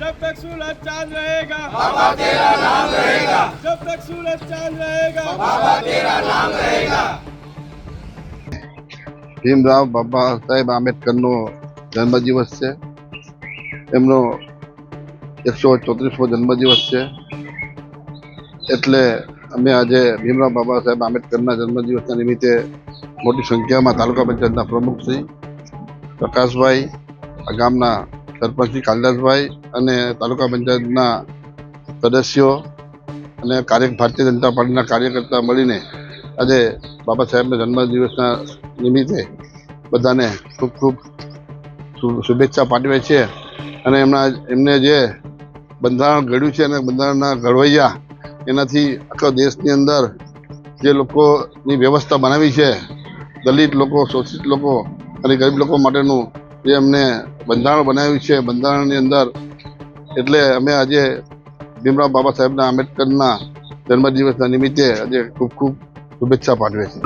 जब तक सूरज चांद रहेगा बाबा तेरा नाम रहेगा, जब तक सूरज चांद रहेगा बाबा तेरा नाम रहेगा। ભીમરાવ બાબા સાહેબ આંબેડકરનો જન્મદિવસ છે. એમનો 134મો જન્મદિવસ છે. એટલે અમે આજે ભીમરાવ બાબા સાહેબ આંબેડકરના જન્મદિવસના નિમિત્તે મોટી સંખ્યામાં તાલુકા પંચાયતના પ્રમુખ શ્રી પ્રકાશભાઈ, આ ગામના સરપંચ શ્રી કાલિદાસભાઈ અને તાલુકા પંચાયતના સદસ્યો અને ભારતીય જનતા પાર્ટીના કાર્યકર્તા મળીને આજે બાબા સાહેબના જન્મદિવસના નિમિત્તે બધાને ખૂબ ખૂબ શુભેચ્છા પાઠવે છે. અને એમને જે બંધારણ ઘડ્યું છે અને બંધારણના ઘડવૈયા એનાથી આખા દેશની અંદર જે લોકોની વ્યવસ્થા બનાવી છે, દલિત લોકો, શોષિત લોકો અને ગરીબ લોકો માટેનું જે એમને બંધારણ બનાવ્યું છે, બંધારણની અંદર એટલે અમે આજે ભીમરાવ બાબા સાહેબના આંબેડકરના જન્મદિવસના નિમિત્તે આજે ખૂબ ખૂબ શુભેચ્છા પાઠવે છે.